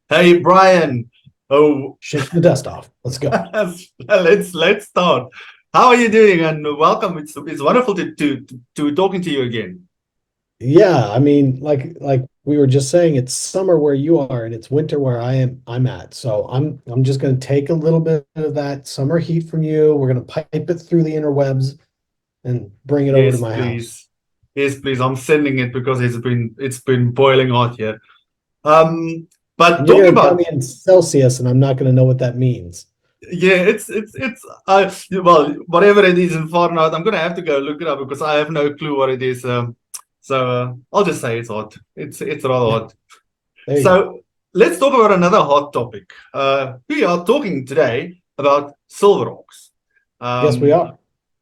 Hey Brian. Oh, Shake the dust off. Let's go. let's start. How are you doing? And welcome. It's wonderful to talking to you again. Yeah, I mean, like we were just saying, it's summer where you are and it's winter where I'm at. So I'm just gonna take a little bit of that summer heat from you. We're gonna pipe it through the interwebs and bring it over to Yes, my house. please. Yes, please. I'm sending it because it's been boiling hot here. But And you're talking gonna tell about me in Celsius, and I'm not gonna know what that means. yeah, it's well, whatever it is in Fahrenheit, I'm gonna have to go look it up because I have no clue what it is. So I'll just say it's hot. It's rather Yeah, hot. there you go. So let's talk about another hot topic. We are talking today about SilverHawks. Yes, we Um, are.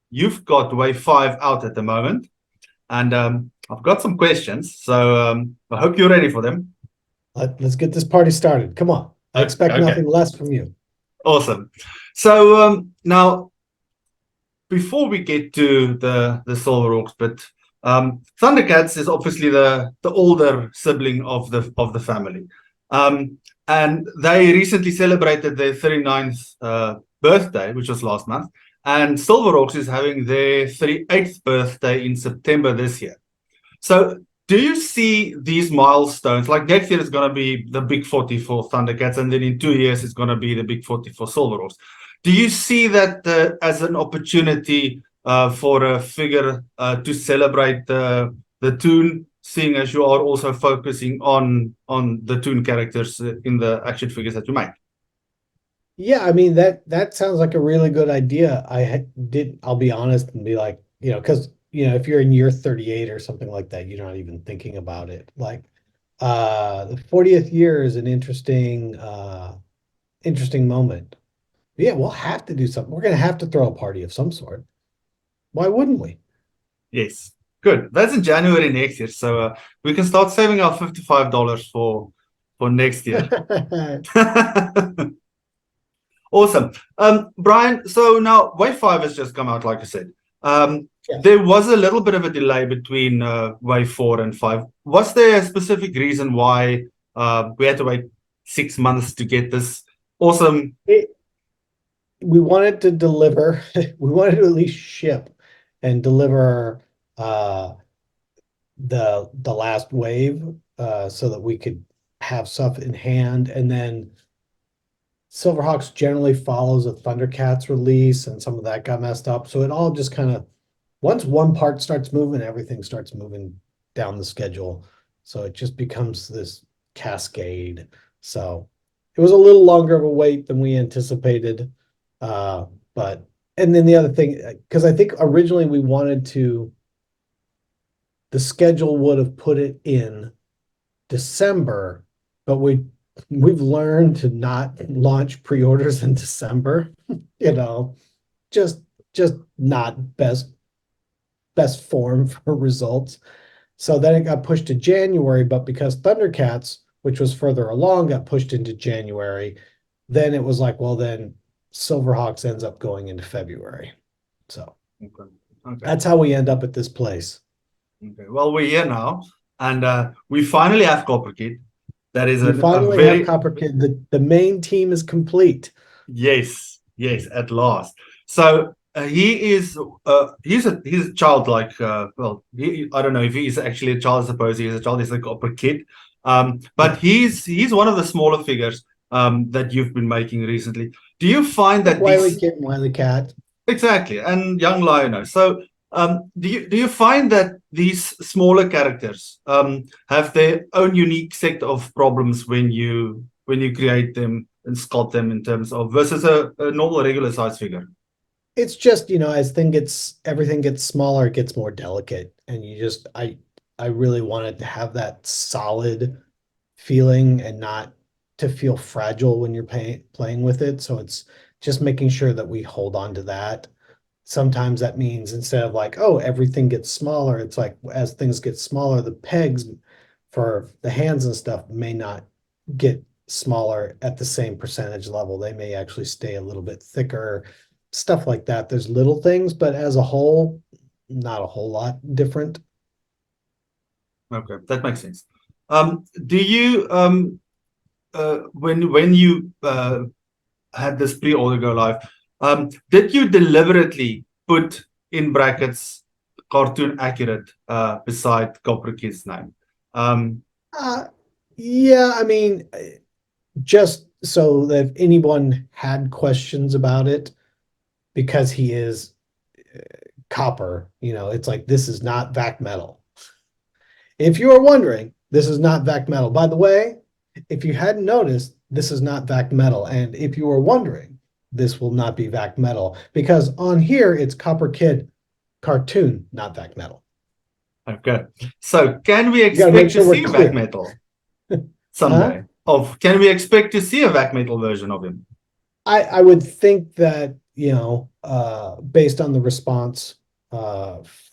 you've got Wave 5 out at the moment, and I've got some questions. So I hope you're ready for them. Let's get this party started. Come on. I expect Okay, nothing less from you. awesome. So now, before we get to the SilverHawks, but ThunderCats is obviously the older sibling of the family. Um, and they recently celebrated their 39th birthday, which was last month. And Silverhawks is having their 38th birthday in September this year. So, do you see these milestones? Like next year is going to be the big 40 for Thundercats, and then in 2 years it's going to be the big 40 for Silverhawks. Do you see that as an opportunity for a figure to celebrate the Toon, seeing as you are also focusing on the Toon characters in the action figures that you make? Yeah, I mean that sounds like a really good idea. I'll be honest and be like, because if you're in year 38 or something like that, you're not even thinking about it. Like the 40th year is an interesting moment. Yeah, we'll have to do something. We're gonna have to throw a party of some sort. Why wouldn't we? Yes, good. That's in January next year, so we can start saving our $55 for next year. Awesome. Brian, so now Wave 5 has just come out, like I said. Yes. There was a little bit of a delay between Wave 4 and 5. Was there a specific reason why we had to wait 6 months to get this awesome? We wanted to deliver, we wanted to at least ship and deliver uh the last wave so that we could have stuff in hand. And then Silverhawks generally follows a Thundercats release, and some of that got messed up. So it all just kind of, once one part starts moving, everything starts moving down the schedule. So it just becomes this cascade. So it was a little longer of a wait than we anticipated. But and then the other thing, because I think originally we wanted to, the schedule would have put it in December, but we've learned to not launch pre-orders in December. You know, just just not best form for results. So then it got pushed to January, but because Thundercats, which was further along, got pushed into January, then it was like, well, then Silverhawks ends up going into February. So Okay. Okay. that's how we end up at this place. Okay. Well, we're here now, and we finally have Copper Kid. That is We a finally have very Copper Kid. The main team is complete. yes, yes, at last. So he's a child like well I don't know if he's actually a child. I suppose he is a child. He's like a copper kid. But Yeah. he's one of the smaller figures that you've been making recently. Do you find Like that Wiley these Kid and Wiley Cat. exactly and young Lionel? So do you find that these smaller characters have their own unique set of problems when you create them and sculpt them in terms of versus a normal regular size figure? It's just, as everything gets smaller, it gets more delicate. And I really wanted to have that solid feeling and not to feel fragile when you're playing with it. So it's just making sure that we hold on to that. Sometimes that means instead of like, oh, everything gets smaller, it's like as things get smaller, the pegs for the hands and stuff may not get smaller at the same percentage level. They may actually stay a little bit thicker, stuff like that. There's little things, but as a whole, not a whole lot different. Okay, that makes sense. Do you when you had this pre-order go live, did you deliberately put in brackets cartoon accurate beside Copper Kid's name? Uh, yeah, I mean, just so that if anyone had questions about it, because he is copper, it's like this is not vac metal. If you are wondering, this is not vac metal. By the way, if you hadn't noticed, this is not vac metal. And if you are wondering, this will not be vac metal because on here it's Copper Kid cartoon, not vac metal. Okay, so can we You got to make expect to sure we're see vac clear. metal someday? Can we expect to see a vac metal version of him? I would think that, based on the response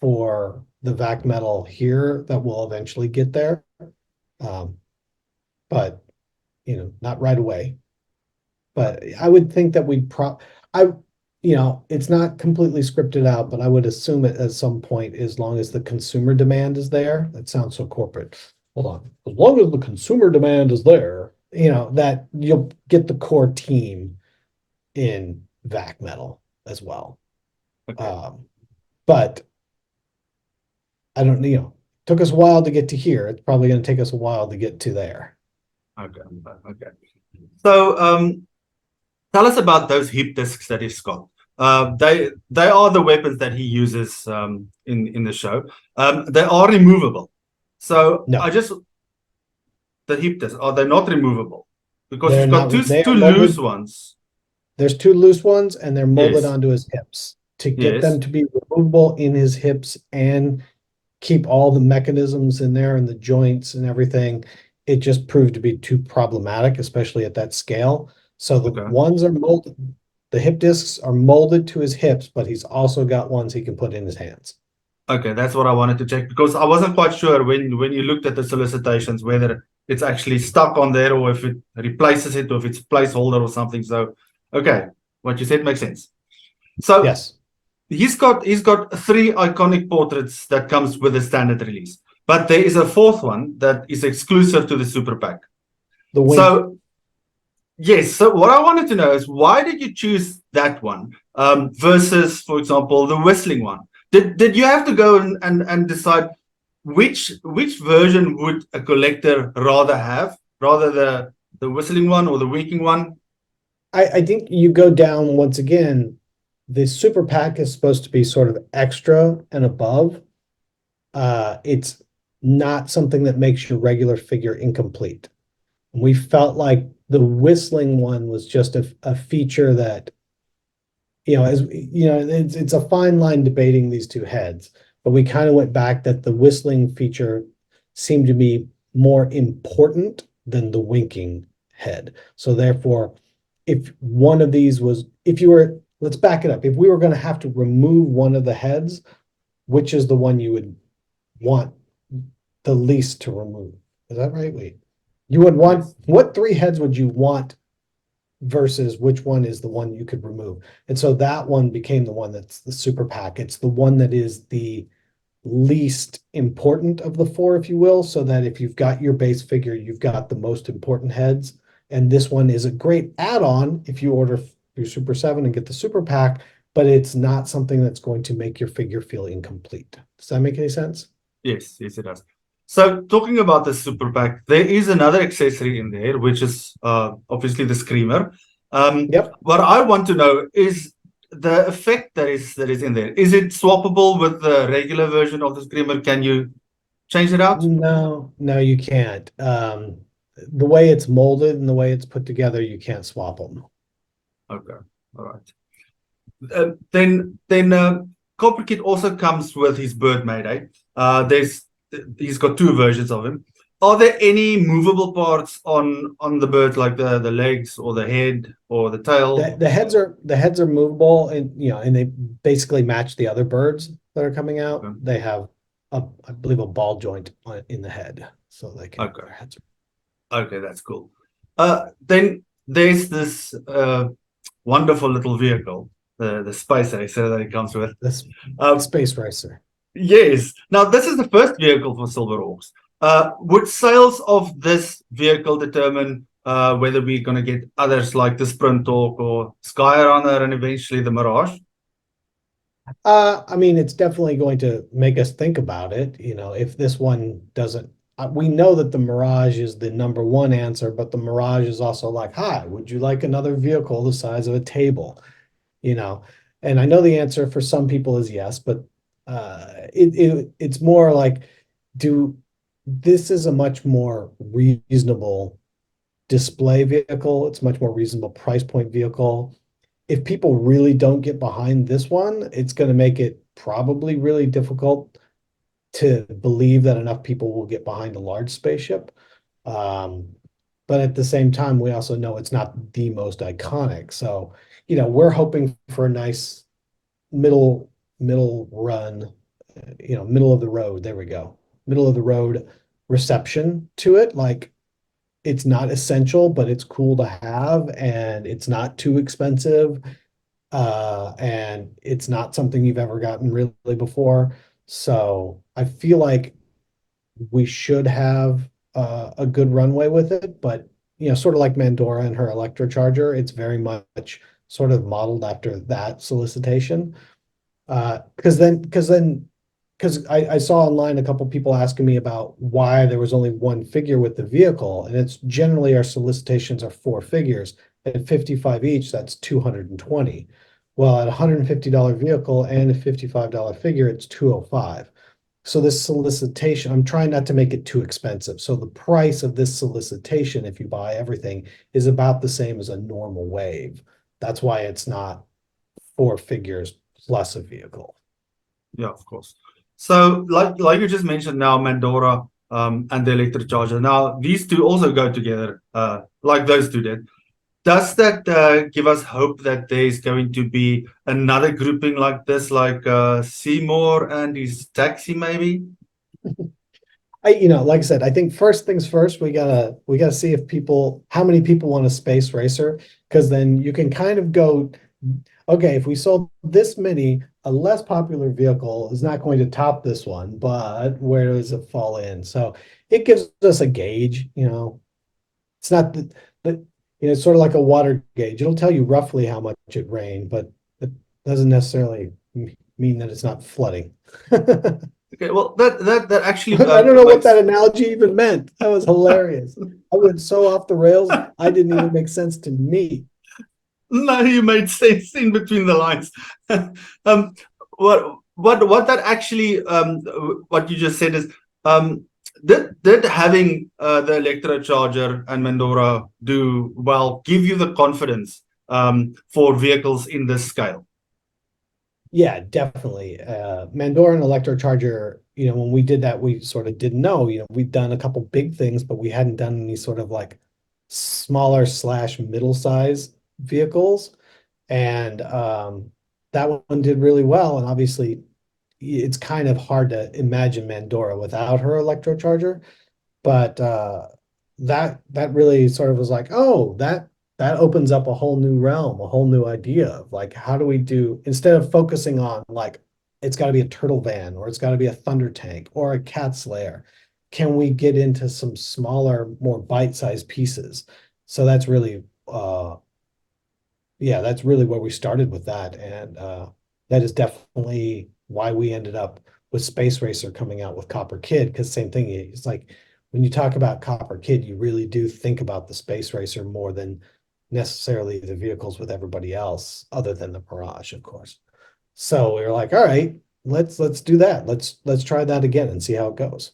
for the vac metal here, that we'll eventually get there. But not right away. But I would think that it's not completely scripted out, but I would assume it at some point, as long as the consumer demand is there. That sounds so corporate. Hold on. As long as the consumer demand is there, that you'll get the core team in vac metal as well. Okay. But I don't, took us a while to get to here. It's probably going to take us a while to get to there. Okay. So tell us about those heap discs that he's got. They are the weapons that he uses in the show. They are removable. So No, the heap discs, are they not removable? Because they're you've got not. They two are loose molded. ones. There's two loose ones, and they're molded Yes. onto his hips. To get Yes. them to be removable in his hips and keep all the mechanisms in there and the joints and everything, it just proved to be too problematic, especially at that scale. So the Okay. ones are molded, the hip discs are molded to his hips, but he's also got ones he can put in his hands. Okay, that's what I wanted to check because I wasn't quite sure when you looked at the solicitations whether it's actually stuck on there or if it replaces it or if it's placeholder or something. So, okay, what you said makes sense. So Yes. he's got 3 iconic portraits that comes with the standard release, but there is a 4th one that is exclusive to the Super Pack. The wink. So yes, so what I wanted to know is why did you choose that one versus, for example, the whistling one? Did you have to go and decide which version would a collector rather have, rather the whistling one or the winking one? I think you go down once again. The super pack is supposed to be sort of extra and above. It's not something that makes your regular figure incomplete. We felt like the whistling one was just a feature that, it's a fine line debating these two heads, but we kind of went back that the whistling feature seemed to be more important than the winking head. So therefore, if one of these was, let's back it up. If we were going to have to remove one of the heads, which is the one you would want the least to remove? Is that right? Wait, you would want, what 3 heads would you want versus which one is the one you could remove? And so that one became the one that's the super pack. It's the one that is the least important of the 4, if you will, so that if you've got your base figure, you've got the most important heads. And this one is a great add-on if you order your Super7 and get the super pack, but it's not something that's going to make your figure feel incomplete. Does that make any sense? Yes, it does. So talking about the super pack, there is another accessory in there, which is obviously the screamer. Yep. What I want to know is the effect that is in there. Is it swappable with the regular version of the screamer? Can you change it out? No, you can't. The way it's molded and the way it's put together, you can't swap them. Okay, all right. Then Copper Kid also comes with his bird Mayday. He's got 2 versions of him. Are there any movable parts on the bird, like the legs or the head or the tail? The heads are movable, and and they basically match the other birds that are coming out. Okay. They have I believe a ball joint in the head, so they can. Okay. Their heads are... Okay, that's cool. Then there's this wonderful little vehicle, the space racer that it comes with. This space racer. Yes. Now this is the first vehicle for SilverHawks. Would sales of this vehicle determine whether we're going to get others like the Sprint Talk or Skyrunner and eventually the Mirage? I mean, it's definitely going to make us think about it. You know, if this one doesn't, we know that the Mirage is the number one answer, but the Mirage is also like, hi, would you like another vehicle the size of a table? You know, and I know the answer for some people is yes, but it's more like, do this is a much more reasonable display vehicle. It's much more reasonable price point vehicle. If people really don't get behind this one, it's going to make it probably really difficult to believe that enough people will get behind a large spaceship. Um, but at the same time, we also know it's not the most iconic. So, you know, we're hoping for a nice middle run, you know, middle of the road. There we go. Middle of the road reception to it. Like it's not essential, but it's cool to have, and it's not too expensive. And it's not something you've ever gotten really before. So I feel like we should have a good runway with it, but you know, sort of like Mandora and her electrocharger, it's very much sort of modeled after that solicitation. Because I saw online a couple people asking me about why there was only one figure with the vehicle, and it's generally our solicitations are four figures. At 55 each, that's 220. Well, at a $150 vehicle and a $55 figure, it's 205. So this solicitation, I'm trying not to make it too expensive. So the price of this solicitation, if you buy everything, is about the same as a normal wave. That's why it's not four figures plus a vehicle. Yeah, of course. So, like you just mentioned now, Mandora and the electric charger. Now, these two also go together, like those two did. Does that give us hope that there's going to be another grouping like this, like Seymour and his taxi, maybe? You know, like I said, I think first things first, we gotta see if people, how many people want a space racer, because then you can kind of go, okay, if we sold this many, a less popular vehicle is not going to top this one, but where does it fall in? So it gives us a gauge, you know. It's not that you know, it's sort of like a water gauge. It'll tell you roughly how much it rained, but it doesn't necessarily mean that it's not flooding. Okay, well, that actually I don't know what makes that analogy even meant. That was hilarious. I went so off the rails, I didn't even make sense to me. no, you made sense in between the lines. um, what that actually what you just said is did having the electrocharger and Mandora do well give you the confidence for vehicles in this scale? Yeah, definitely. Mandora and Electrocharger, you know, when we did that, we sort of didn't know, you know, we'd done a couple big things, but we hadn't done any sort of like smaller slash middle size vehicles. And that one did really well. And obviously, it's kind of hard to imagine Mandora without her electrocharger. But that really sort of was like, oh, that opens up a whole new realm, a whole new idea of like, how do we do, instead of focusing on like it's got to be a turtle van or it's got to be a thunder tank or a cat slayer, can we get into some smaller, more bite-sized pieces? So that's really yeah, that's really where we started with that. And that is definitely why we ended up with Space Racer coming out with Copper Kid, because same thing, it's like when you talk about Copper Kid, you really do think about the Space Racer more than necessarily the vehicles with everybody else, other than the Mirage, of course. So we were like, all right, let's do that. Let's try that again and see how it goes.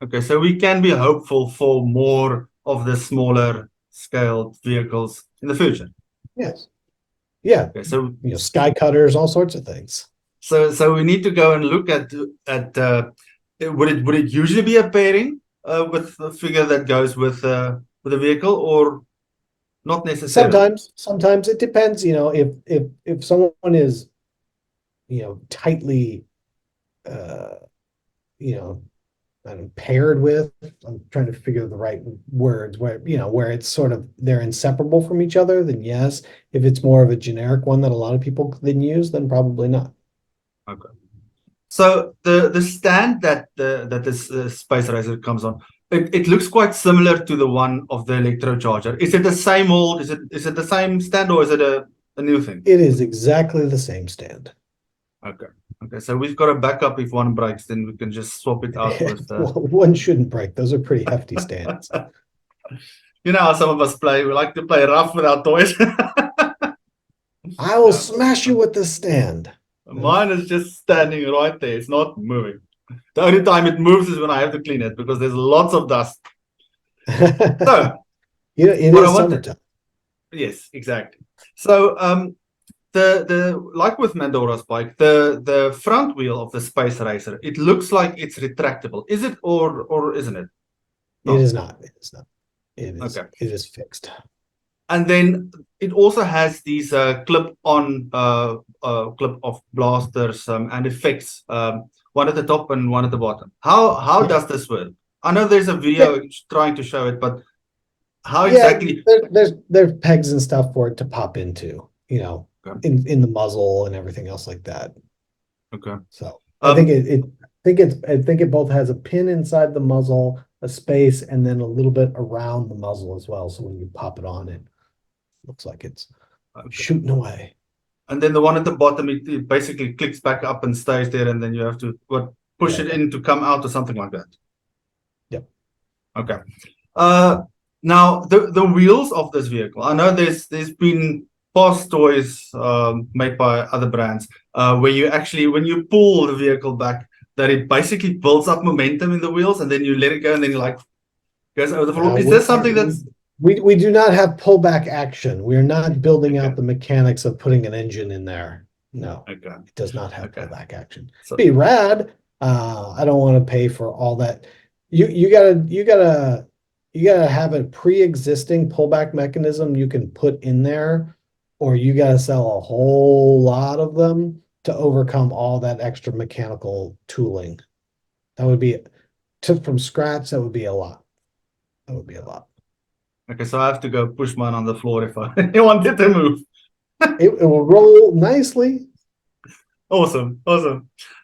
Okay, so we can be hopeful for more of the smaller scaled vehicles in the future. Yes. Yeah. Okay, so You know, sky cutters, all sorts of things. so we need to go and look at would it usually be a pairing with the figure that goes with a vehicle or not necessarily? Sometimes it depends, you know, if someone is, you know, tightly uh you know, I don't know, paired with, I'm trying to figure the right words, where, you know, where it's sort of they're inseparable from each other, then yes. If it's more of a generic one that a lot of people then use, then probably not. Okay. So the stand that this Space Racer comes on, it looks quite similar to the one of the electrocharger. Is it the same mold? Is it the same stand, or is it a new thing? It is exactly the same stand. Okay. Okay. So we've got a backup if one breaks, then we can just swap it out with. Well, one shouldn't break. Those are pretty hefty stands. You know how some of us play. We like to play rough with our toys. I will smash you with this stand. Mine is just standing right there. It's not moving. The only time it moves is when I have to clean it because there's lots of dust. So, you know, it is summertime. Yes, exactly. So, the like with Mandora's bike, the front wheel of the Space Racer, it looks like it's retractable. Is it or isn't it? No. It is not. It is not. It is. Okay. It is fixed. And then it also has these clip-on clip of blasters and effects, one at the top and one at the bottom. How does this work? I know there's a video trying to show it, but how exactly? There's pegs and stuff for it to pop into, you know, in the muzzle and everything else like that. Okay. So I think it both has a pin inside the muzzle, a space, and then a little bit around the muzzle as well. So when you pop it on, it looks like it's shooting away. And then the one at the bottom, it basically clicks back up and stays there, and then you have to push it in to come out or something like that. Yep. Okay. Now the wheels of this vehicle. I know there's been past toys made by other brands where you actually, when you pull the vehicle back, that it basically builds up momentum in the wheels, and then you let it go, and then you like goes over the floor. Is there something that's we do not have pullback action. We are not building out the mechanics of putting an engine in there. No, it does not have pullback action. So, be rad. I don't want to pay for all that. You gotta have a pre-existing pullback mechanism you can put in there, or you gotta sell a whole lot of them to overcome all that extra mechanical tooling. That would be from scratch. That would be a lot. That would be a lot. Okay, so I have to go push mine on the floor if I want it to move. It will roll nicely. Awesome.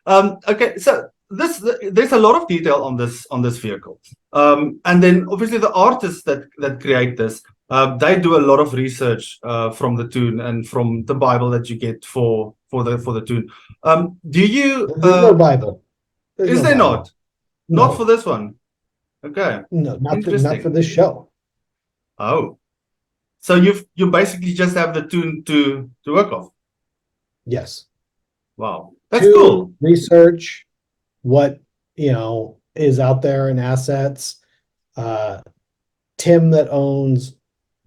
Okay, so there's a lot of detail on this vehicle, and then obviously the artists that create this, they do a lot of research from the tune and from the Bible that you get for the tune. Do you? There's no Bible. Is there not? No. Not for this one. Okay. No, not for this show. Oh, so you basically just have the tune to work off. Yes. Wow, that's cool. Research what is out there in assets. Tim, that owns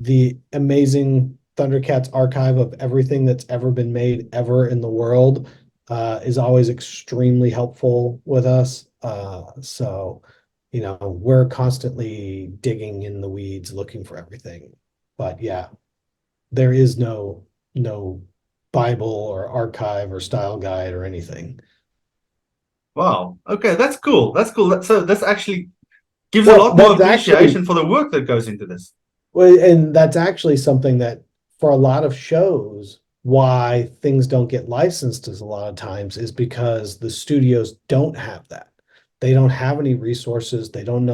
the amazing ThunderCats archive of everything that's ever been made ever in the world, is always extremely helpful with us. So we're constantly digging in the weeds looking for everything. But yeah, there is no Bible or archive or style guide or anything. Wow. Okay, that's cool. So this actually gives a lot more appreciation for the work that goes into this. Well, and that's actually something that for a lot of shows, why things don't get licensed as a lot of times is because the studios don't have that. They don't have any resources. They don't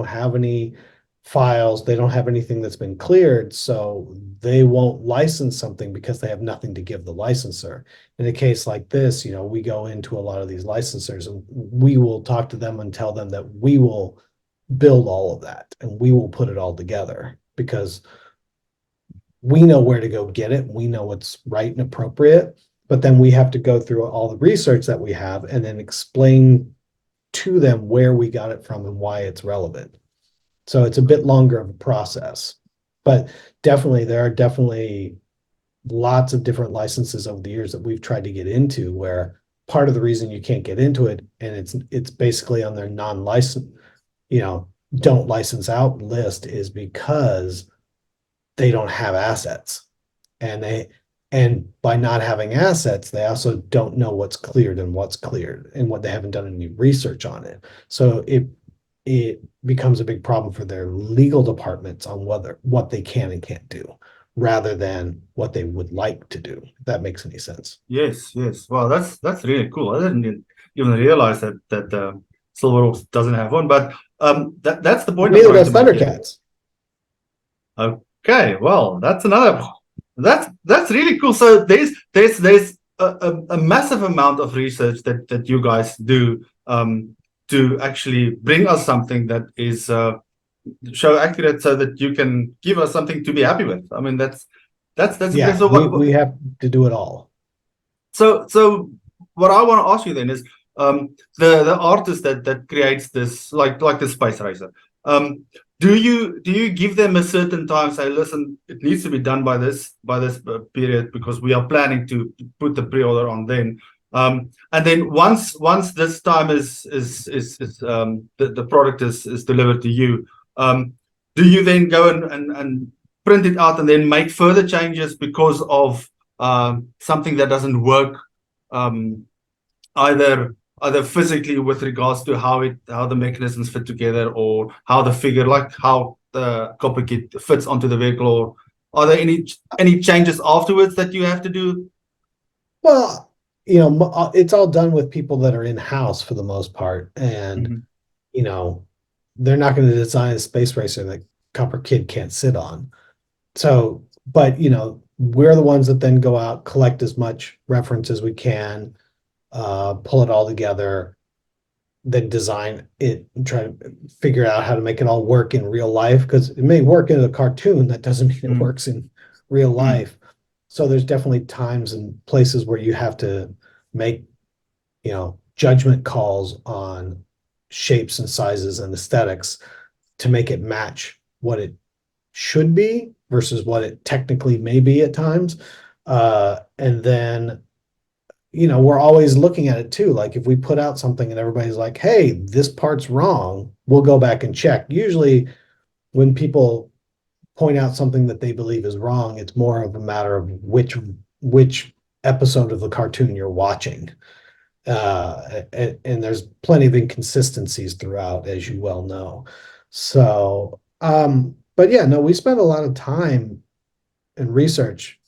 have any files. They don't have anything that's been cleared. So they won't license something because they have nothing to give the licensor. In a case like this, we go into a lot of these licensors and we will talk to them and tell them that we will build all of that and we will put it all together because we know where to go get it. We know what's right and appropriate, but then we have to go through all the research that we have and then explain to them where we got it from and why it's relevant. So it's a bit longer of a process, but definitely there are lots of different licenses over the years that we've tried to get into where part of the reason you can't get into it and it's basically on their non-license, don't license out list is because they don't have assets and by not having assets, they also don't know what's cleared and what they haven't done any research on it. So it becomes a big problem for their legal departments on what they can and can't do rather than what they would like to do, if that makes any sense. Yes. Wow, that's really cool. I even realize that SilverHawks doesn't have one. But that's the point I'm Neither trying does to make here. ThunderCats. Okay, well, that's another. That's really cool. So there's a massive amount of research that you guys do to actually bring us something that is show accurate, so that you can give us something to be happy with. I mean, that's Yeah, so we have to do it all. so what I want to ask you then is the artist that creates this, like the Space Racer, do you give them a certain time, say, listen, it needs to be done by this period, because we are planning to put the pre-order on then, and then once this time is the product is delivered to you, do you then go and print it out and then make further changes because of something that doesn't work, either physically with regards to how the mechanisms fit together, or how the figure, like how the copper kit fits onto the vehicle, or are there any changes afterwards that you have to do? Well, it's all done with people that are in-house for the most part. And, they're not going to design a space racer that Copper Kid can't sit on. So, but, we're the ones that then go out, collect as much reference as we can, pull it all together, then design it and try to figure out how to make it all work in real life. Because it may work in a cartoon, that doesn't mean it works in real life. So there's definitely times and places where you have to make, judgment calls on shapes and sizes and aesthetics to make it match what it should be versus what it technically may be at times. And then, we're always looking at it too. Like if we put out something and everybody's like, hey, this part's wrong, we'll go back and check. Usually when people point out something that they believe is wrong, it's more of a matter of which episode of the cartoon you're watching. And there's plenty of inconsistencies throughout, as you well know. So, but yeah, no, we spend a lot of time and research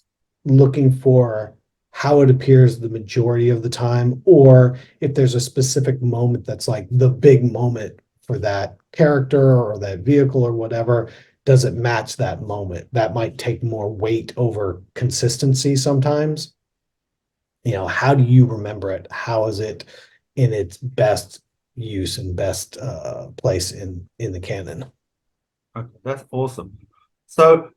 looking for how it appears the majority of the time, or if there's a specific moment that's like the big moment for that character or that vehicle or whatever, does it match that moment? That might take more weight over consistency sometimes. How do you remember it? How is it in its best use and best place in the canon? Okay, that's awesome. So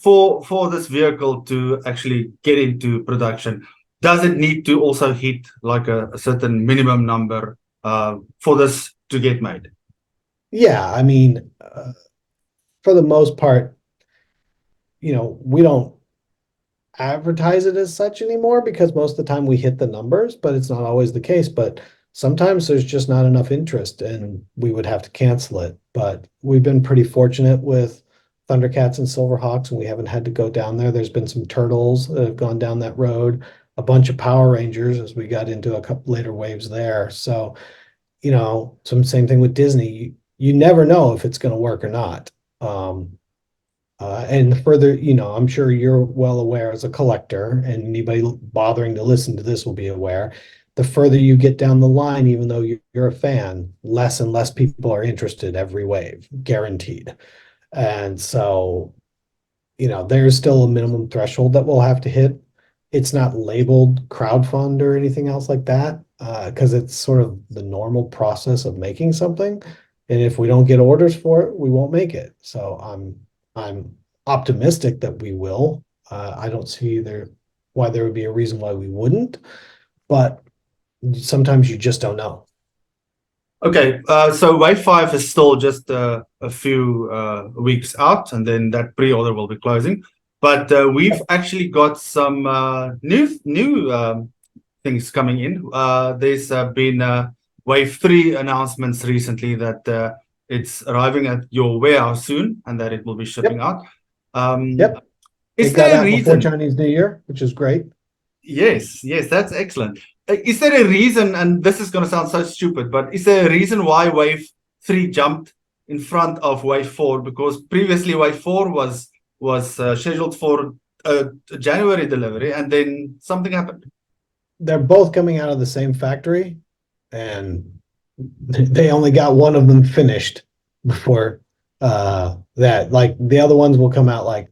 for this vehicle to actually get into production, does it need to also hit like a certain minimum number for this to get made? Yeah, I mean, for the most part, we don't advertise it as such anymore because most of the time we hit the numbers, but it's not always the case. But sometimes there's just not enough interest and we would have to cancel it. But we've been pretty fortunate with ThunderCats and SilverHawks, and we haven't had to go down there. There's been some Turtles that have gone down that road, a bunch of Power Rangers as we got into a couple later waves there. So, some same thing with Disney. You never know if it's going to work or not. And the further, I'm sure you're well aware as a collector, and anybody bothering to listen to this will be aware. The further you get down the line, even though you're a fan, less and less people are interested every wave, guaranteed. And so, there's still a minimum threshold that we'll have to hit. It's not labeled crowdfund or anything else like that, because it's sort of the normal process of making something. And if we don't get orders for it, we won't make it. So I'm optimistic that we will. I don't see why there would be a reason why we wouldn't, but sometimes you just don't know. Okay, so Wave 5 is still just a few weeks out, and then that pre-order will be closing. But we've actually got some new things coming in. There's been Wave 3 announcements recently that it's arriving at your warehouse soon, and that it will be shipping out. Yep. Is It got there a out before reason? Chinese New Year, which is great. Yes, that's excellent. Is there a reason, and this is going to sound so stupid, but is there a reason why Wave 3 jumped in front of Wave 4? Because previously Wave 4 was scheduled for a January delivery, and then something happened. they're both coming out of the same factory, and they only got one of them finished before that. Like the other ones will come out like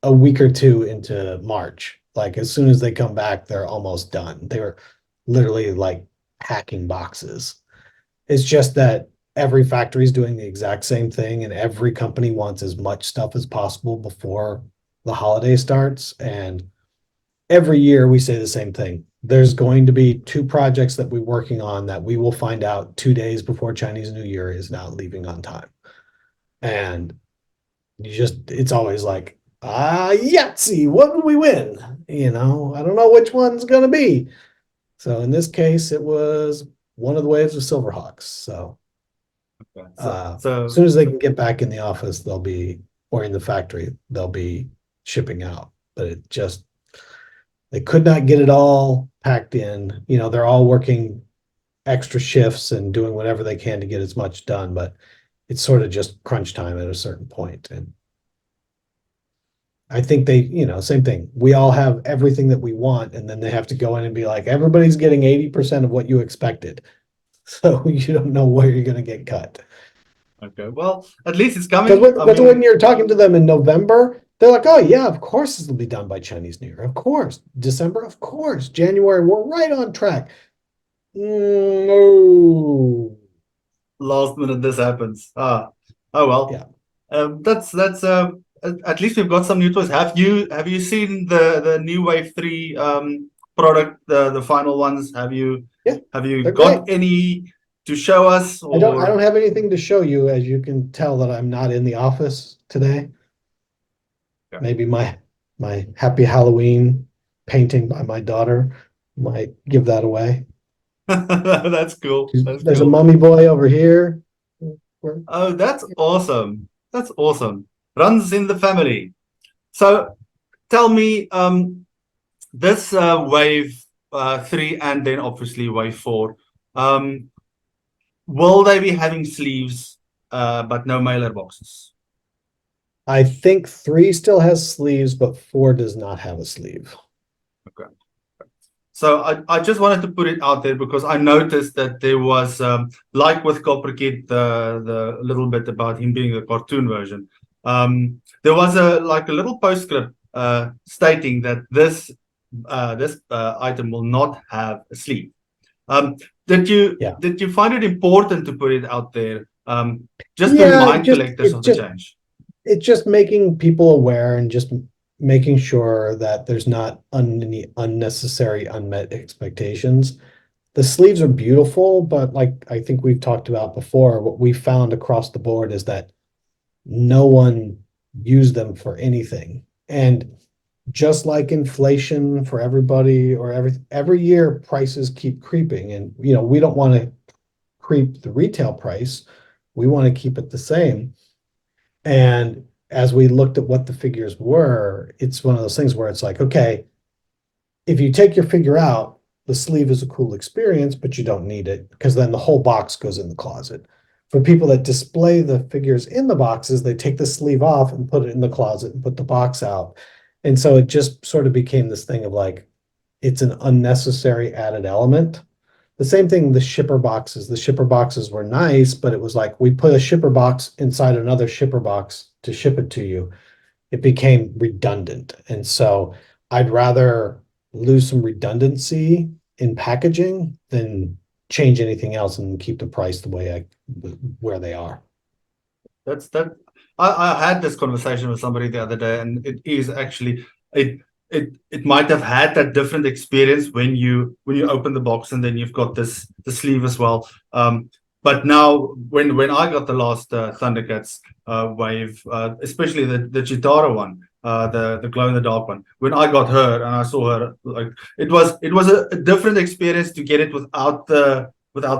a week or two into March. Like as soon as they come back, they're almost done. They were literally like packing boxes. It's just that every factory is doing the exact same thing, and every company wants as much stuff as possible before the holiday starts. And every year we say the same thing. There's going to be 2 projects that we're working on that we will find out 2 days before Chinese New Year is not leaving on time. And it's always like, Yahtzee, what will we win? I don't know which one's going to be. So in this case, it was one of the waves of SilverHawks. So Okay. as soon as they can get back in the office, or in the factory, they'll be shipping out. But they could not get it all packed in. They're all working extra shifts and doing whatever they can to get as much done, but it's sort of just crunch time at a certain point. And I think same thing. We all have everything that we want, and then they have to go in and be like, everybody's getting 80% of what you expected. So you don't know where you're going to get cut. Okay. Well, at least it's coming. Because when you're talking to them in November, they're like, oh, yeah, of course this will be done by Chinese New Year. Of course. December, of course. January, we're right on track. No. Last minute this happens. Oh well. Yeah. That's at least we've got some new toys. Have you seen the new Wave 3 product, the final ones? Have you got great. any to show us? Or... I don't have anything to show you, as you can tell that I'm not in the office today. Yeah. Maybe my Happy Halloween painting by my daughter might give that away. That's cool. There's a mummy boy over here. Oh, that's awesome. That's awesome. Runs in the family. So tell me, this Wave 3 and then obviously Wave 4, will they be having sleeves but no mailer boxes? I think 3 still has sleeves, but 4 does not have a sleeve. Okay. So I just wanted to put it out there because I noticed that there was, like with Copper Kid, the little bit about him being the cartoon version. There was a little postscript stating that this item will not have a sleeve. Did you find it important to put it out there, just to remind collectors of the change? It's just making people aware and just making sure that there's not any unnecessary unmet expectations. The sleeves are beautiful, but like I think we've talked about before, what we found across the board is that no one used them for anything. And just like inflation for everybody, or every year prices keep creeping, and we don't want to creep the retail price. We want to keep it the same. And as we looked at what the figures were, it's one of those things where it's like, okay, if you take your figure out, the sleeve is a cool experience, but you don't need it because then the whole box goes in the closet. For people that display the figures in the boxes, they take the sleeve off and put it in the closet and put the box out. And so it just sort of became this thing of like, it's an unnecessary added element. The same thing, the shipper boxes. The shipper boxes were nice, but it was like we put a shipper box inside another shipper box to ship it to you. It became redundant. And so I'd rather lose some redundancy in packaging than change anything else and keep the price the way where they are. I had this conversation with somebody the other day, and it is actually it might have had that different experience when you open the box and then you've got the sleeve as well. But now when I got the last ThunderCats wave, especially the Chitara one, the glow in the dark one, when I got her and I saw her, like it was a different experience to get it without the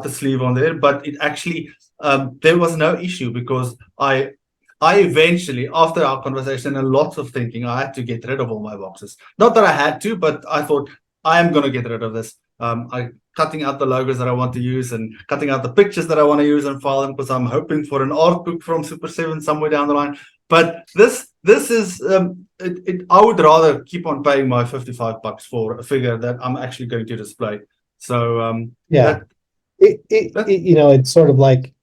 sleeve on there. But it actually there was no issue because I eventually, after our conversation and lots of thinking, I had to get rid of all my boxes. Not that I had to, but I thought I am going to get rid of this. I'm cutting out the logos that I want to use and cutting out the pictures that I want to use and file them because I'm hoping for an art book from Super7 somewhere down the line. But this is I would rather keep on paying my $55 for a figure that I'm actually going to display. So Yeah. It's sort of like,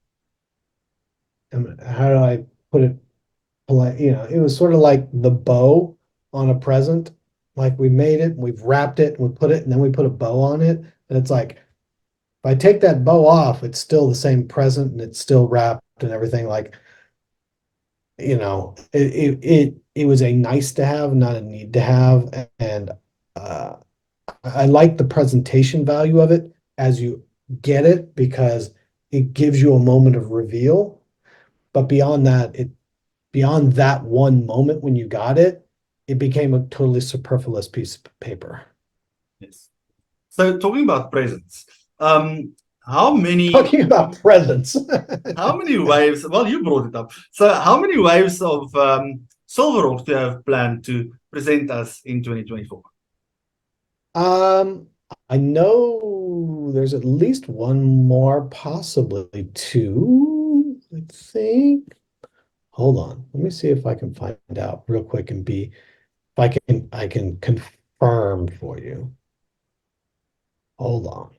how do I put it polite? It was sort of like the bow on a present. Like we made it, we've wrapped it, we put it, and then we put a bow on it. And it's like, if I take that bow off, it's still the same present and it's still wrapped and everything. Like, it was a nice to have, not a need to have. And uh, I like the presentation value of it as you get it because it gives you a moment of reveal. But beyond that one moment when you got it, it became a totally superfluous piece of paper. yes. So talking about presents, how many Talking about presents. how many waves? Well, you brought it up. So how many waves of SilverHawks do you have planned to present us in 2024? Um, I know there's at least one more, possibly two, I think. Hold on. Let me see if I can find out real quick and if I can confirm for you. Hold on.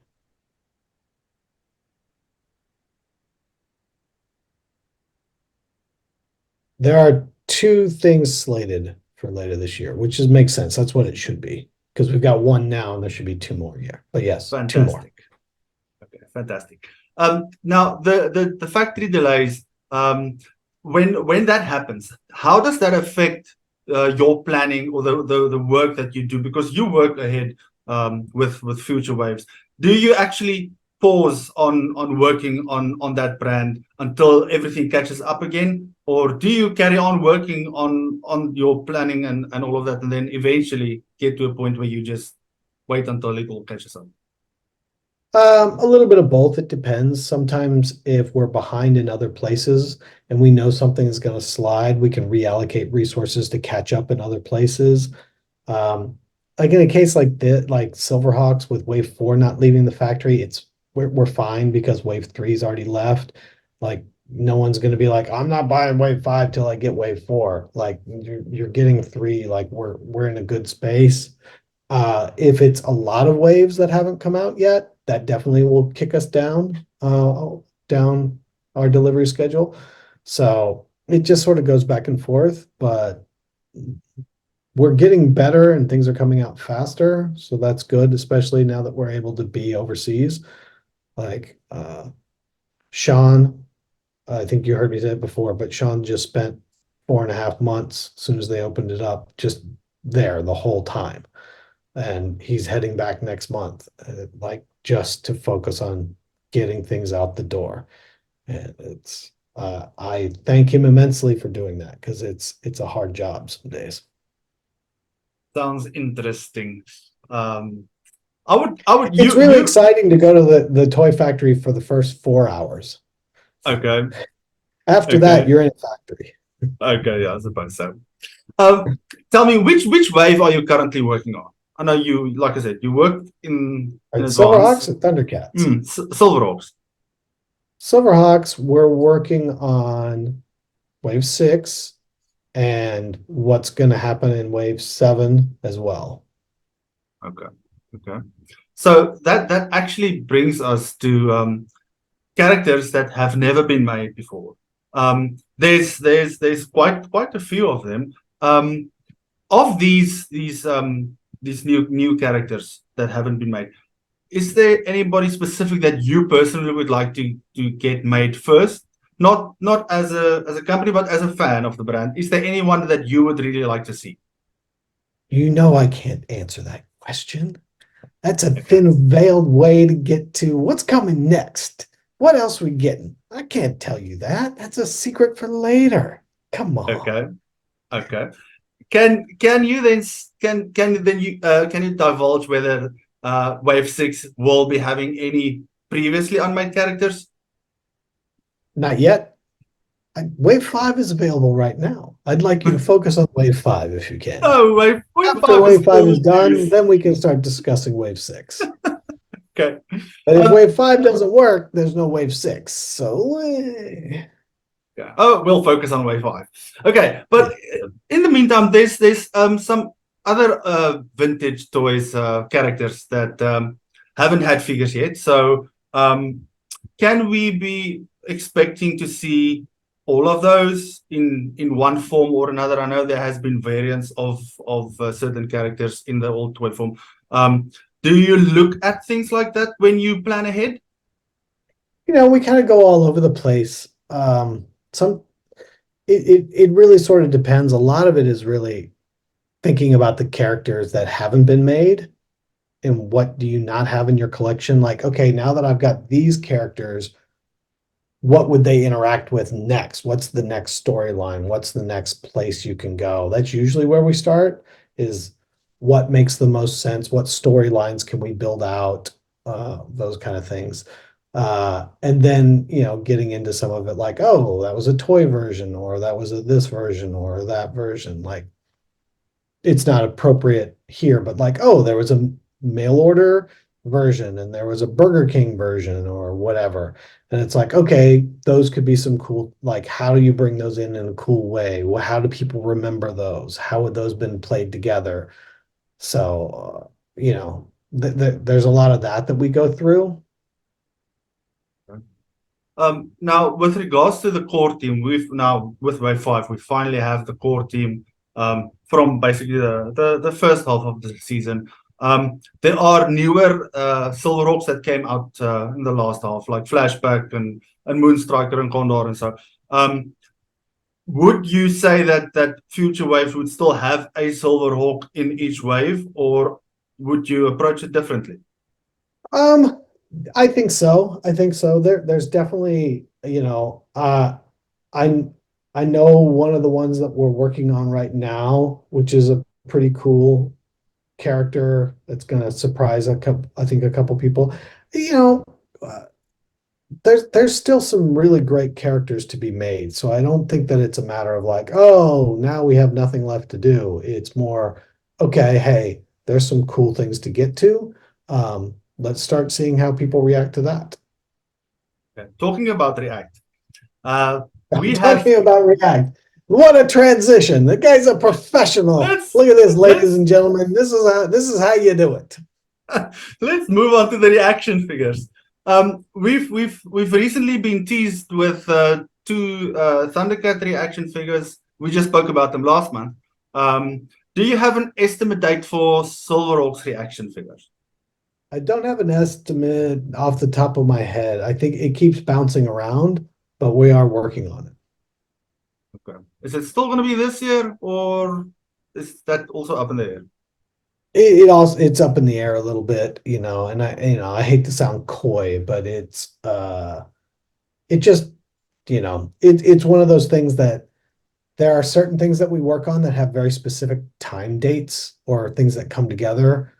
There are two things slated for later this year, which makes sense. That's what it should be because we've got one now and there should be two more. Yeah. But yes, two more. Fantastic. Okay, fantastic. Now the factory delays. When that happens, how does that affect your planning or the work that you do? Because you work ahead with future waves. Do you actually pause on working on that brand until everything catches up again, or do you carry on working on your planning and all of that, and then eventually get to a point where you just wait until it all catches up? A little bit of both. It depends. Sometimes if we're behind in other places and we know something is going to slide, we can reallocate resources to catch up in other places. Like in a case like this, like SilverHawks with Wave 4 not leaving the factory, we're fine because Wave 3's already left. Like no one's going to be like, I'm not buying Wave 5 till I get Wave 4. Like you're getting 3. Like we're in a good space. If it's a lot of waves that haven't come out yet, that definitely will kick us down our delivery schedule. So it just sort of goes back and forth, but we're getting better and things are coming out faster. So that's good, especially now that we're able to be overseas. Like Sean, I think you heard me say it before, but Sean just spent 4.5 months as soon as they opened it up, just there the whole time. And he's heading back next month, like just to focus on getting things out the door. And I thank him immensely for doing that because it's a hard job some days. Sounds interesting. I would It's really exciting to go to the toy factory for the first 4 hours. Okay. After that, you're in a factory. Okay, yeah, I suppose so. Tell me which wave are you currently working on? I know you, like I said, you work in SilverHawks advance. and ThunderCats. SilverHawks. SilverHawks, we're working on Wave 6 and what's going to happen in Wave 7 as well. Okay. Okay. So that actually brings us to characters that have never been made before. There's quite a few of them. Of these new characters that haven't been made, is there anybody specific that you personally would like to get made first? Not as a company, but as a fan of the brand. Is there anyone that you would really like to see? I can't answer that question. That's a thin veiled way to get to what's coming next. What else we getting? I can't tell you that. That's a secret for later. Come on. Okay. Okay. Can you then can you divulge whether Wave 6 will be having any previously unmade characters? Not yet. Wave 5 is available right now. I'd like you to focus on Wave 5 if you can. Oh, Wave After 5 Wave 5 is done, news. then we can start discussing Wave 6. Okay. But if Wave 5 doesn't work, there's no Wave 6. So, Okay. Okay. Oh, we'll focus on wave 5. Okay, Yeah. but in the meantime, there's some other vintage toys characters that haven't had figures yet. So can we be expecting to see all of those in one form or another? I know there has been variants of certain characters in the old toy form. Do you look at things like that when you plan ahead? We kind of go all over the place. Some it really sort of depends. A lot of it is really thinking about the characters that haven't been made and what do you not have in your collection. Like, okay, now that I've got these characters, what would they interact with next? What's the next storyline? What's the next place you can go? That's usually where we start, is what makes the most sense? What storylines can we build out? Those kind of things. And then, getting into some of it like, oh, that was a toy version, or that was a this version, or that version. Like, it's not appropriate here, but like, oh, there was a mail order version and there was a Burger King version or whatever. And it's like, okay, those could be some cool, like, how do you bring those in a cool way? How do people remember those? How would those been played together? So, there's a lot of that we go through. Now, with regards to the core team, we've now with Wave 5, we finally have the core team from basically the first half of the season. There are newer SilverHawks that came out in the last half, like Flashback and Moonstriker and Condor and so. Would you say that future waves would still have a Silverhawk in each wave, or would you approach it differently? Um, I think so. I think so. There's definitely, I I know one of the ones that we're working on right now, which is a pretty cool character that's going to surprise I think a couple people. You know, uh, there's still some really great characters to be made. So I don't think that it's a matter of like, oh, now we have nothing left to do. It's more, okay, hey, there's some cool things to get to. Let's start seeing how people react to that. Okay. Talking about React, uh, I'm we have talking about React. What a transition. The guy's a professional. let's Look at this, ladies let's and gentlemen. This is how you do it. let's move on to the reaction figures. We've recently been teased with two Thundercat reaction figures. We just spoke about them last month. Do you have an estimate date for Silverhawks reaction figures? I don't have an estimate off the top of my head. I think it keeps bouncing around, but we are working on it. Okay. Is it still going to be this year, or is that also up in the air? It's up in the air a little bit, and I hate to sound coy, but it just, it's one of those things that there are certain things that we work on that have very specific time dates or things that come together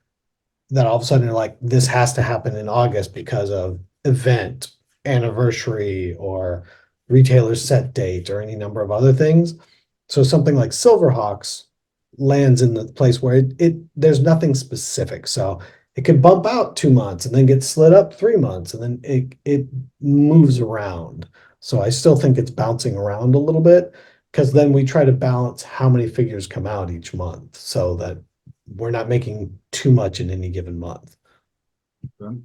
that all of a sudden are like, this has to happen in August because of event, anniversary, or retailer set date, or any number of other things. So something like Silverhawks lands in the place where it there's nothing specific. So it could bump out 2 months and then get slid up 3 months and then it moves around. So I still think it's bouncing around a little bit because then we try to balance how many figures come out each month so that we're not making too much in any given month. Okay.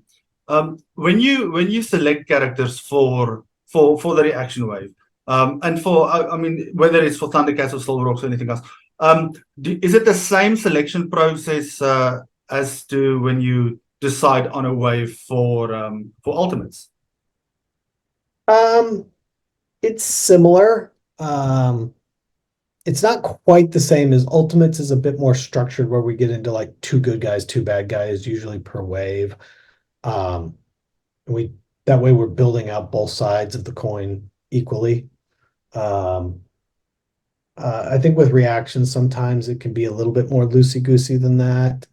When you select characters for the reaction wave, and for I mean whether it's for Thundercats or Silverhawks or anything else, is it the same selection process as to when you decide on a wave for Ultimates? Um, it's similar. It's not quite the same as Ultimates is a bit more structured where we get into like two good guys, two bad guys, usually per wave. Um, we that way we're building out both sides of the coin equally. Um, I think with reactions, sometimes it can be a little bit more loosey-goosey than that.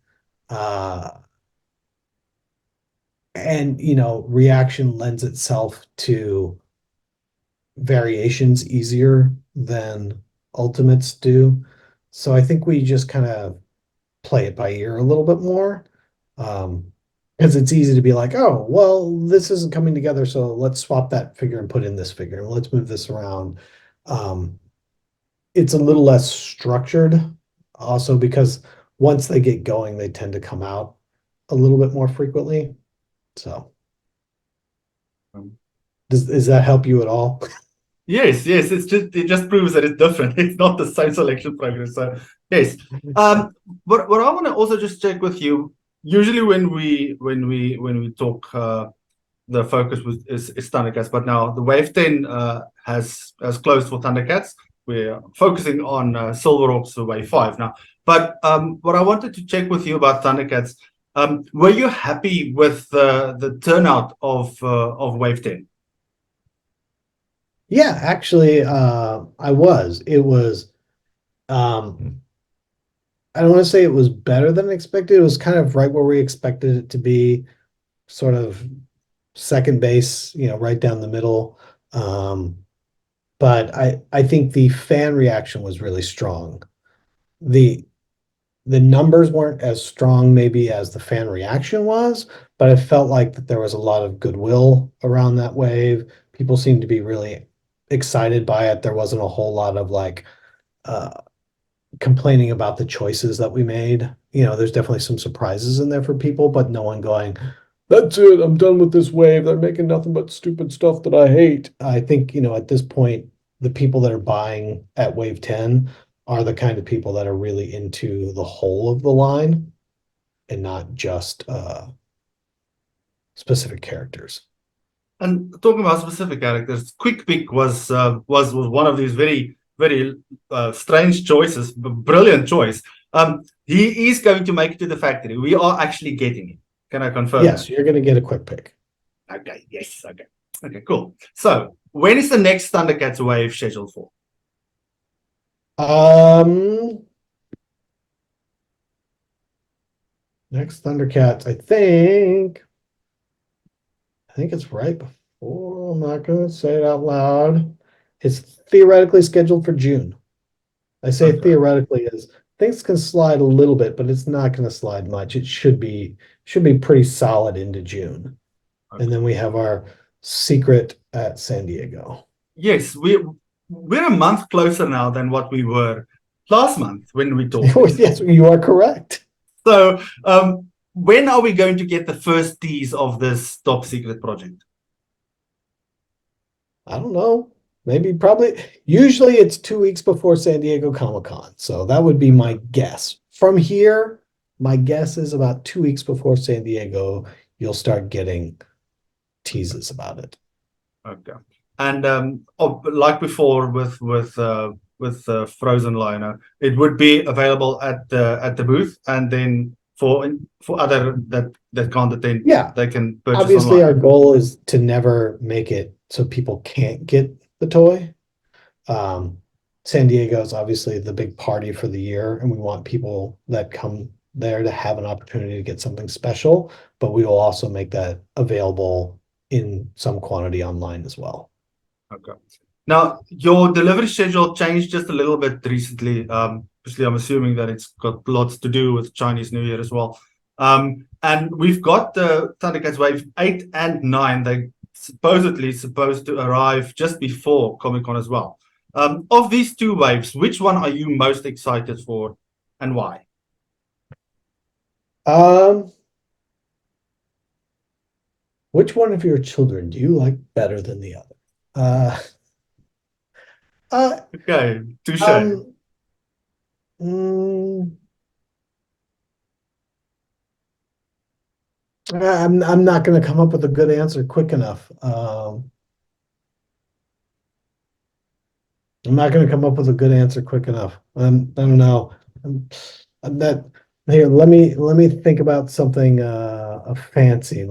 Uh, and reaction lends itself to variations easier than ultimates do. So I think we just kind of play it by ear a little bit more. Because Because it's easy to be like, oh, well, this isn't coming together, so let's swap that figure and put in this figure, and let's move this around. It's a little less structured, also because once they get going, they tend to come out a little bit more frequently. So, does that help you at all? Yes, yes. It just proves that it's different. It's not the same selection progress. So yes. What I want to also just check with you. Usually when we talk, the focus is ThunderCats, but now the Wave 10 has closed for ThunderCats. We're focusing on SilverHawks Wave 5 now. But what I wanted to check with you about ThunderCats, were you happy with the turnout of Wave 10? Yeah, actually, I was. It was, I don't want to say it was better than expected. It was kind of right where we expected it to be, sort of second base, right down the middle. But I think the fan reaction was really strong. The the numbers weren't as strong maybe as the fan reaction was, but I felt like that there was a lot of goodwill around that wave. People seemed to be really excited by it. There wasn't a whole lot of like uh complaining about the choices that we made. There's definitely some surprises in there for people, but no one going, that's it, I'm done with this wave. They're making nothing but stupid stuff that I hate. I think, at this point, the people that are buying at Wave 10 are the kind of people that are really into the whole of the line and not just specific characters. And talking about specific characters, Quick Pick was one of these very strange choices, brilliant choice. He is going to make it to the factory. We are actually getting it. Can I confirm Yes, that? you're going to get a Quick Pick. Okay. Yes. Okay. Okay. Cool. So when is the next ThunderCats wave scheduled for? Next Thundercats, I think it's right before. I'm not going to say it out loud. It's theoretically scheduled for June. I say Okay. theoretically as things can slide a little bit, but it's not going to slide much. It should be pretty solid into June. Okay. And then we have our secret at San Diego. Yes, we're a month closer now than what we were last month when we talked. Yes, you are correct. So, when are we going to get the first tease of this top secret project? I don't know. Maybe probably. Usually it's 2 weeks before San Diego Comic-Con. So that would be my guess. From here, my guess is about 2 weeks before San Diego, you'll start getting teases about it. Okay. And like before with Frozen Liner, it would be available at the booth, and then for other that can't attend, Yeah. they can purchase Obviously, online. our goal is to never make it so people can't get the toy. San Diego is obviously the big party for the year, and we want people that come there to have an opportunity to get something special, but we will also make that available in some quantity online as well. Okay. Now, your delivery schedule changed just a little bit recently. Obviously, I'm assuming that it's got lots to do with Chinese New Year as well. And we've got the ThunderCats Wave 8 and 9. They supposedly supposed to arrive just before Comic-Con as well. Of these two waves, which one are you most excited for, and why? Which one of your children do you like better than the other? Okay, touche. Mm, I'm not going to come up with a good answer quick enough. I'm not going to come up with a good answer quick enough. I don't know. I'm that here. Let me think about something fancy.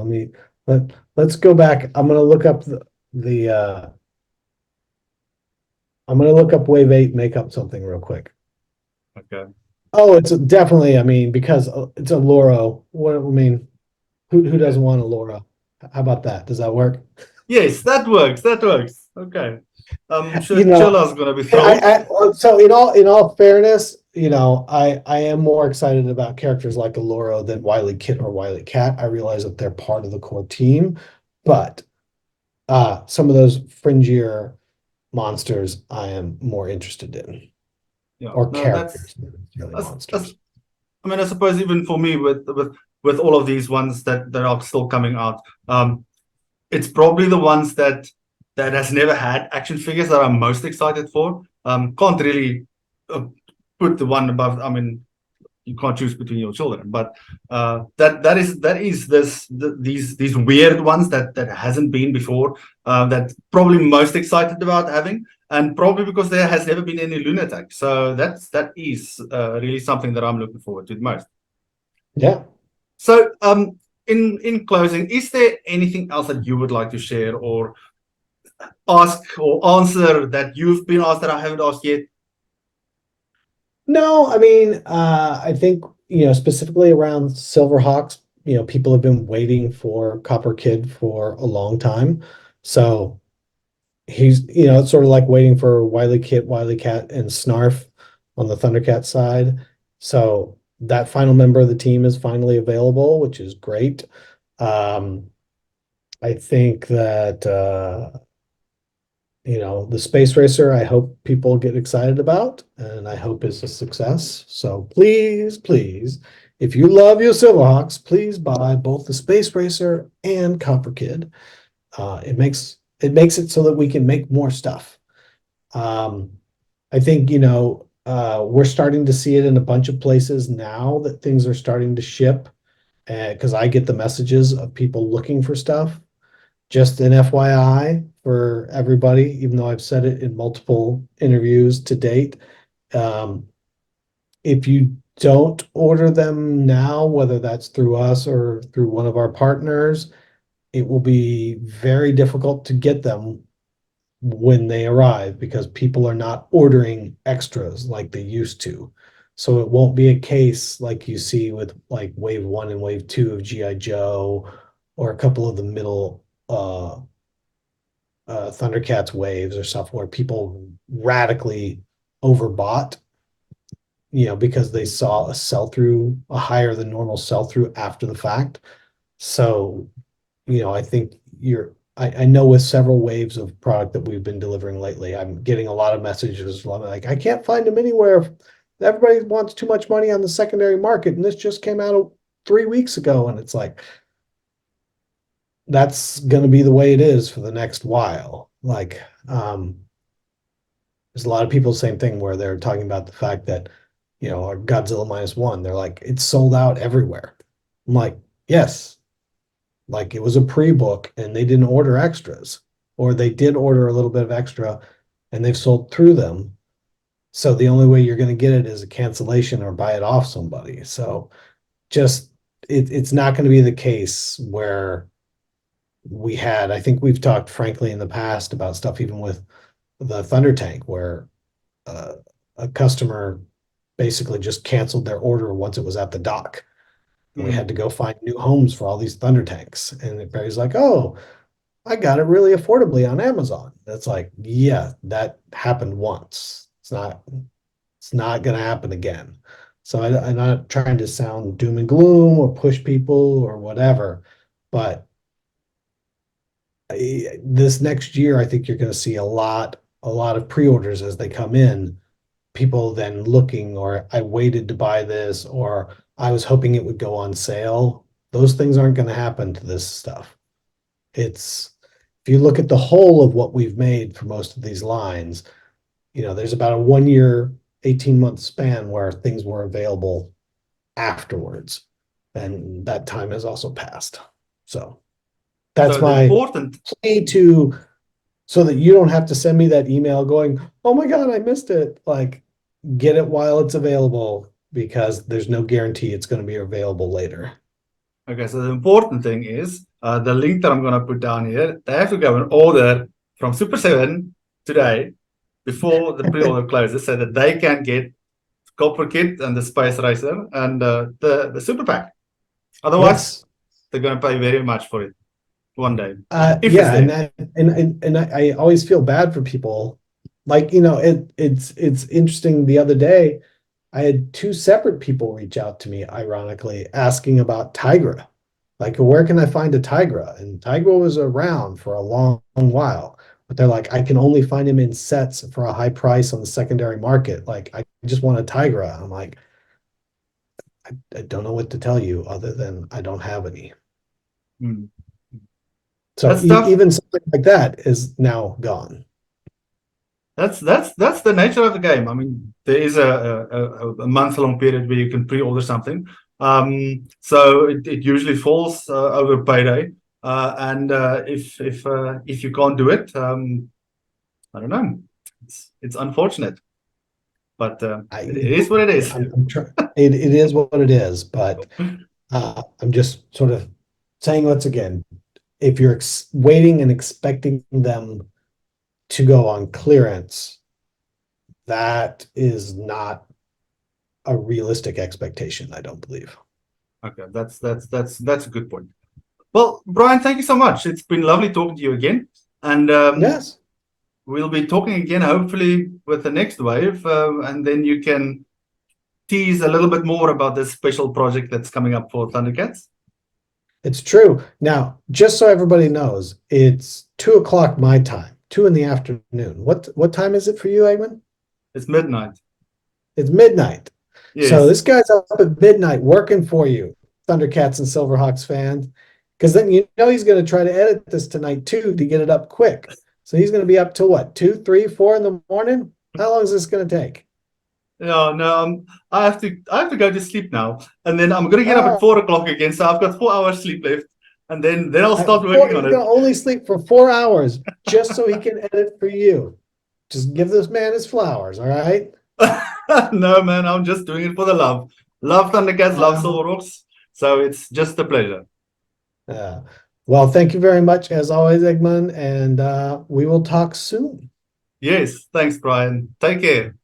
Let's go back. I'm going to look up the I'm going to look up Wave 8, make up something real quick. Okay. Oh, it's definitely, I mean, because it's a Loro. What I mean, who doesn't want a Loro? How about that? Does that work? Yes, that works. That works. Okay. I'm sure You know, Chilla's gonna be thrilled. so in all fairness, I am more excited about characters like Aloro than Wily Kit or Wily Cat. I realize that they're part of the core team, but some of those fringier monsters I am more interested in, Yeah, or no, that's characters than necessarily as monsters. I mean, I suppose even for me with all of these ones that are still coming out, it's probably the ones that has never had action figures that I'm most excited for. Can't really put the one above. I mean, you can't choose between your children, but that is these weird ones that hasn't been before. That probably most excited about having, and probably because there has never been any lunatic. So that is really something that I'm looking forward to the most. Yeah. So in closing, is there anything else that you would like to share or ask or answer that you've been asked that I haven't asked yet? No, I mean, I think, specifically around Silverhawks, people have been waiting for Copper Kid for a long time. So he's, it's sort of like waiting for Wily Kit, Wily Cat, and Snarf on the Thundercat side. So that final member of the team is finally available, which is great. Um, I think that the Space Racer, I hope people get excited about, and I hope it's a success. So please, please, if you love your Silverhawks, please buy both the Space Racer and Copper Kid. It makes it so that we can make more stuff. Um, I think, we're starting to see it in a bunch of places now that things are starting to ship, because I get the messages of people looking for stuff. Just an FYI for everybody, even though I've said it in multiple interviews to date. Um, if you don't order them now, whether that's through us or through one of our partners, it will be very difficult to get them when they arrive because people are not ordering extras like they used to. So it won't be a case like you see with like wave one and wave two of GI Joe or a couple of the middle Thundercats waves or stuff where people radically overbought, because they saw a sell through, a higher than normal sell through after the fact. So, I think I know with several waves of product that we've been delivering lately, I'm getting a lot of messages like, I can't find them anywhere. Everybody wants too much money on the secondary market, and this just came out 3 weeks ago. And it's like, that's going to be the way it is for the next while. Like, there's a lot of people, same thing, where they're talking about the fact that, our Godzilla -1, they're like, it's sold out everywhere. I'm like, yes, like it was a pre-book and they didn't order extras, or they did order a little bit of extra and they've sold through them. So the only way you're going to get it is a cancellation or buy it off somebody. So just it's not going to be the case where I think we've talked frankly in the past about stuff, even with the Thunder Tank, where uh, a customer basically just canceled their order once it was at the dock. And we had to go find new homes for all these Thunder Tanks. And everybody's like, oh, I got it really affordably on Amazon. That's like, yeah, that happened once. It's not going to happen again. So I'm not trying to sound doom and gloom or push people or whatever, but this next year, I think you're going to see a lot of pre-orders as they come in. People then looking, or I waited to buy this, or I was hoping it would go on sale. Those things aren't going to happen to this stuff. If you look at the whole of what we've made for most of these lines, there's about a 1 year, 18-month span where things were available afterwards. And that time has also passed. So that's So the my important plea so that you don't have to send me that email going, oh my God, I missed it. Like, get it while it's available, because there's no guarantee it's going to be available later. Okay, so the important thing is the link that I'm going to put down here. They have to go and order from Super7 today before the pre-order closes, so that they can get Copper Kit and the Space Racer and the Super Pack. Otherwise, Yes. they're going to pay very much for it one day if it's Yeah, and there. that and I always feel bad for people. Like, it's interesting. The other day, I had two separate people reach out to me, ironically, asking about Tigra. Like, where can I find a Tigra? And Tigra was around for a long while, but they're like, I can only find him in sets for a high price on the secondary market. Like, I just want a Tigra. I'm like, I don't know what to tell you other than I don't have any. Hmm. So That's tough. even something like that is now gone. That's the nature of the game. I mean, there is a month-long period where you can pre-order something. So it usually falls over payday. And if you can't do it, I don't know. It's unfortunate, but it is what it is. It is what it is, but I'm just sort of saying once again, if you're waiting and expecting them to go on clearance, that is not a realistic expectation, I don't believe. Okay, that's a good point. Well, Brian, thank you so much. It's been lovely talking to you again, and Yes, we'll be talking again, hopefully, with the next wave, and then you can tease a little bit more about this special project that's coming up for ThunderCats. it's true. Now, just so everybody knows, it's 2 o'clock my time, 2 in the afternoon. What time is it for you, Eamon? It's midnight. It's midnight. So Yes. this guy's up at midnight working for you, Thundercats and Silverhawks fans, because then you know he's going to try to edit this tonight too to get it up quick. So he's going to be up till what, 2, 3, 4 in the morning? How long is this going to take? No, no, I have to go to sleep now, and then I'm gonna get up at Oh, 4 o'clock again. So I've got 4 hours sleep left, and then I'll start working he's on going it. to only sleep for 4 hours just so he can edit for you. Just give this man his flowers, all right? No, man, I'm just doing it for the love. Love ThunderCats, love Uh, SilverHawks. So it's just a pleasure. uh, well, thank you very much as always, Egmont, and we will talk soon. Yes, thanks, Brian. Take care.